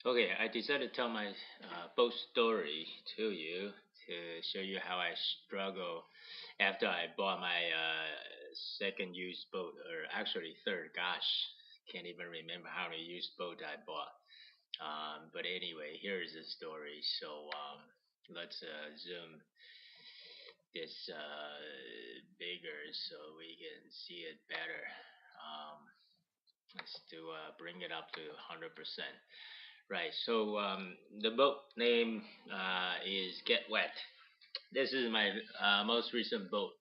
Okay, I decided to tell my boat story to you to show you how I struggle after I bought my second used boat, or actually third. Gosh, can't even remember how many used boat I bought. But anyway, here is the story. So let's zoom this bigger so we can see it better. Um, let's do bring it up to 100%. Right. So the boat name is Get Wet. This is my most recent boat,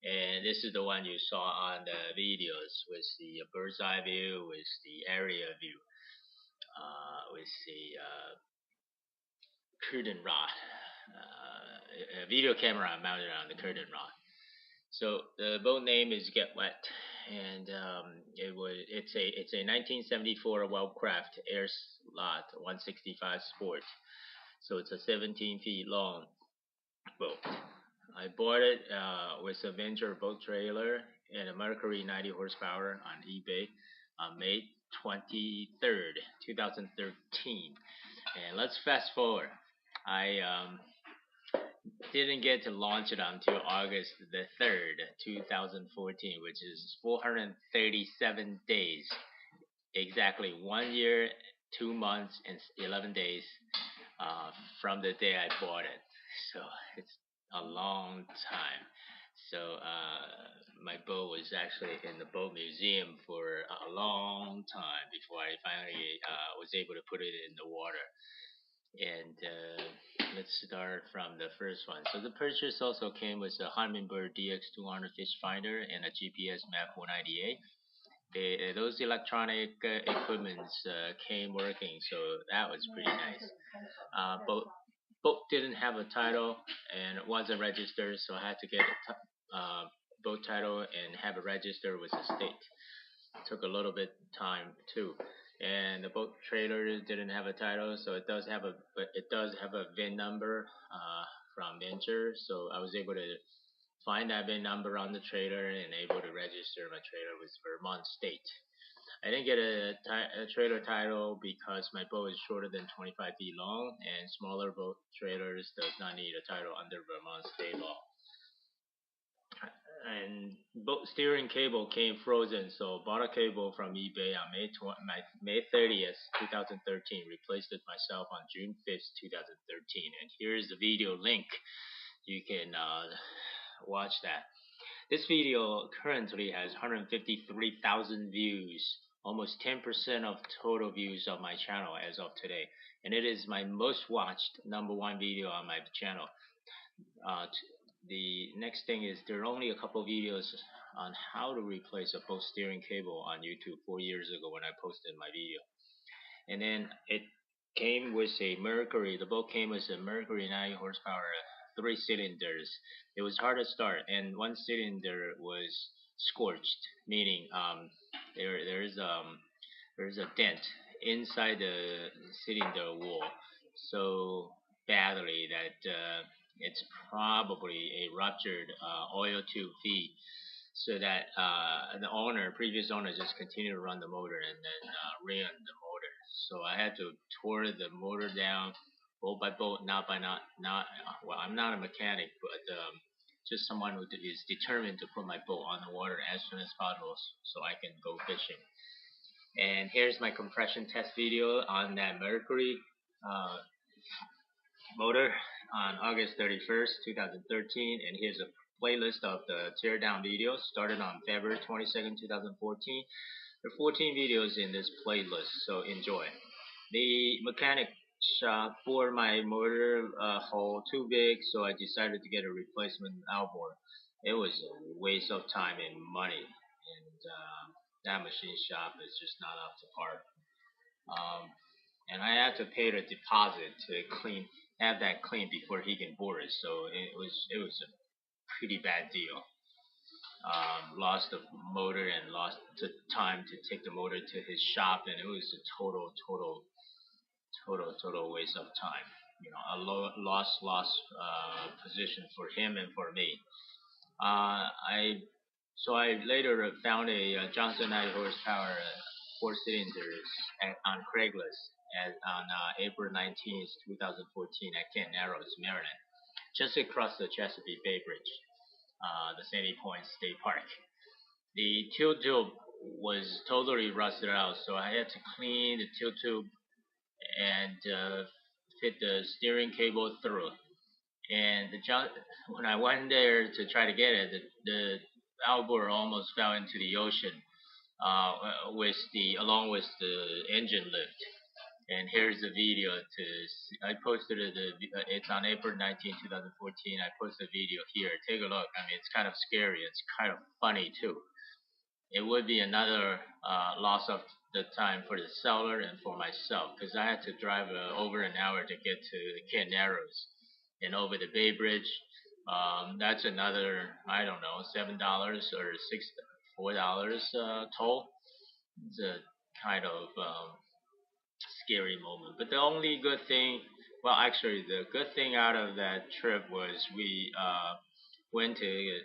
and this is the one you saw on the videos with the bird's eye view, with the area view, with the curtain rod, a video camera mounted on the curtain rod. So the boat name is Get Wet, and it's a 1974 wellcraft airslot 165 sport. So it's a 17 feet long boat. I bought it with a venture boat trailer and a Mercury 90 horsepower on eBay on May 23rd, 2013. And let's fast forward. I didn't get to launch it until August the 3rd, 2014, which is 437 days. Exactly 1 year, 2 months, and 11 days from the day I bought it. So it's a long time. So my boat was actually in the boat museum for a long time before I finally was able to put it in the water. And let's start from the first one. So the purchase also came with a Humminbird DX 200 fishfinder and a GPSmap 198. Those electronic equipments came working, so that was pretty nice. Boat didn't have a title and it wasn't registered, so I had to get a boat title and have it registered with the state. It took a little bit time too. And the boat trailer didn't have a title, so it does have a VIN number from Venture. So I was able to find that VIN number on the trailer and able to register my trailer with Vermont State. I didn't get a trailer title because my boat is shorter than 25 feet long, and smaller boat trailers does not need a title under Vermont state law. And boat steering cable came frozen, so bought a cable from eBay on May 30th, 2013. Replaced it myself on June 5th, 2013. And here's the video link. You can watch that. This video currently has 153,000 views, almost 10% of total views of my channel as of today. And it is my most watched #1 video on my channel. The next thing is there are only a couple videos on how to replace a boat steering cable on YouTube 4 years ago when I posted my video. And then it came with a Mercury. The boat came with a Mercury 90 horsepower, 3 cylinders. It was hard to start, and one cylinder was scorched, meaning there's a dent inside the cylinder wall so badly that it's probably a ruptured oil tube feed. So that the previous owner, just continued to run the motor and then ran the motor. So I had to tore the motor down bolt by bolt, well, I'm not a mechanic, but just someone who is determined to put my boat on the water as soon as possible so I can go fishing. And here's my compression test video on that Mercury motor on August 31st, 2013. And here's a playlist of the teardown videos started on February 22nd, 2014. There are 14 videos in this playlist, so enjoy. The mechanic shop for my motor hole too big, so I decided to get a replacement outboard. It was a waste of time and money, and that machine shop is just not up to par. And I had to pay the deposit to have that cleaned before he can bore it. So it was a pretty bad deal. Lost the motor and lost the time to take the motor to his shop, and it was a total waste of time. You know, a lost position for him and for me. So I later found a Johnson 90 horsepower 4 cylinders on Craigslist, on April 19th, 2014 at Camp Narrows, Maryland, just across the Chesapeake Bay Bridge, the Sandy Point State Park. The tilt tube was totally rusted out, so I had to clean the tilt tube and fit the steering cable through. And when I went there to try to get it, the outboard almost fell into the ocean along with the engine lift. And here's the video I posted it. It's on April 19, 2014. I posted a video here. Take a look. I mean, it's kind of scary. It's kind of funny too. It would be another loss of the time for the seller and for myself because I had to drive over an hour to get to Camp Narrows and over the Bay Bridge. That's another, I don't know, $7 or $4 toll. It's a kind of scary moment. But the only good thing, well, actually, the good thing out of that trip was we went to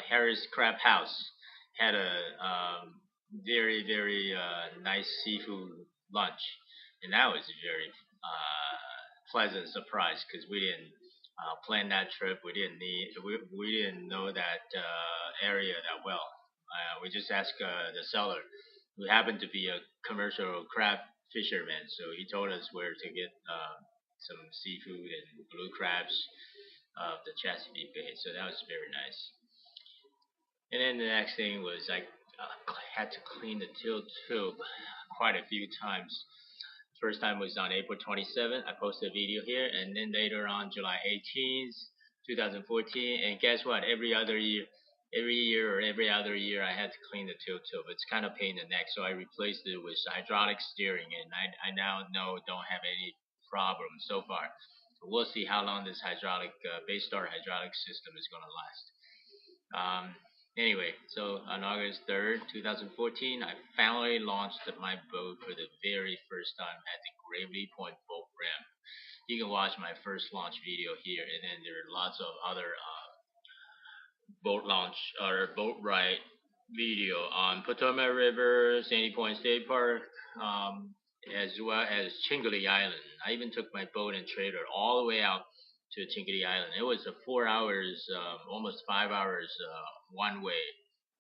Harris Crab House, had a very, very nice seafood lunch, and that was a very pleasant surprise because we didn't plan that trip. We didn't know that area that well. We just asked the seller, who happened to be a commercial crab fisherman, so he told us where to get some seafood and blue crabs of the Chesapeake Bay. So that was very nice. And then the next thing was I had to clean the tilt tube quite a few times. First time was on April 27th. I posted a video here, and then later on July 18th, 2014. And guess what? Every year or every other year, I had to clean the tilt tube. It's kind of pain in the neck, so I replaced it with hydraulic steering, and I now don't have any problems so far. So we'll see how long this Baystar hydraulic system is going to last. Anyway, so on August 3rd, 2014, I finally launched my boat for the very first time at the Gravely Point boat ramp. You can watch my first launch video here, and then there are lots of other boat launch or boat ride video on Potomac River, Sandy Point State Park, as well as Chingley Island. I even took my boat and trailer all the way out to Chingley Island. It was a 4 hours, almost 5 hours one-way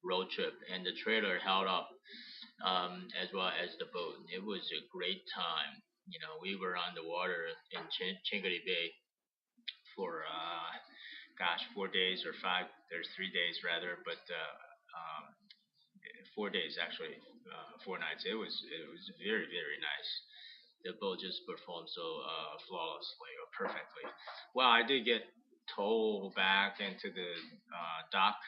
road trip, and the trailer held up as well as the boat. It was a great time. You know, we were on the water in Chingley Bay for 4 days or 3 days rather, but 4 days actually, 4 nights. It was very, very nice. The boat just performed so flawlessly or perfectly. Well, I did get towed back into the dock.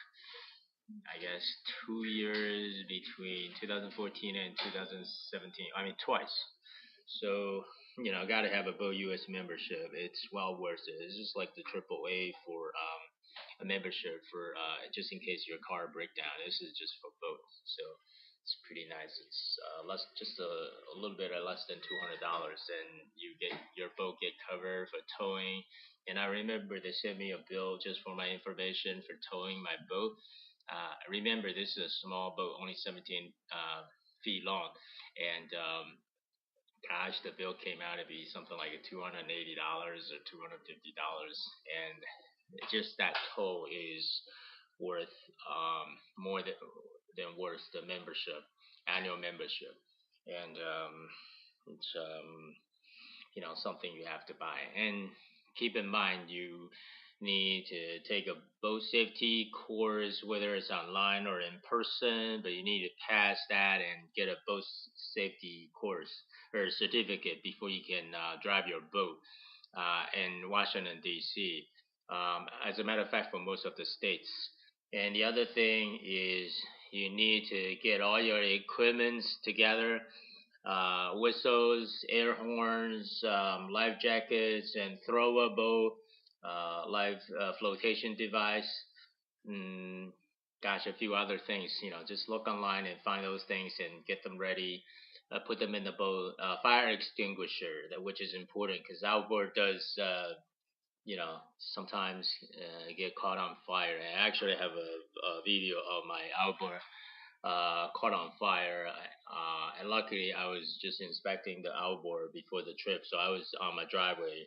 I guess 2 years between 2014 and 2017. I mean twice. So got to have a boat US membership. It's well worth it. It's just like the AAA for a membership for just in case your car breaks down. This is just for both. So it's pretty nice. It's just a little bit less than $200, and your boat get covered for towing. And I remember they sent me a bill just for my information for towing my boat. Remember, this is a small boat, only 17 feet long, and gosh, the bill came out to be something like $280 or $250, and just that tow is worth more than worth the annual membership, and it's something you have to buy. And keep in mind, you need to take a boat safety course, whether it's online or in person, but you need to pass that and get a boat safety course or certificate before you can drive your boat in Washington, D.C. As a matter of fact, for most of the states. And the other thing is you need to get all your equipments together. Whistles, air horns, life jackets, and throwable live flotation device. A few other things. Just look online and find those things and get them ready. Put them in the boat. Fire extinguisher, which is important because outboard does, sometimes get caught on fire. And I actually have a video of my outboard caught on fire. And luckily, I was just inspecting the outboard before the trip, so I was on my driveway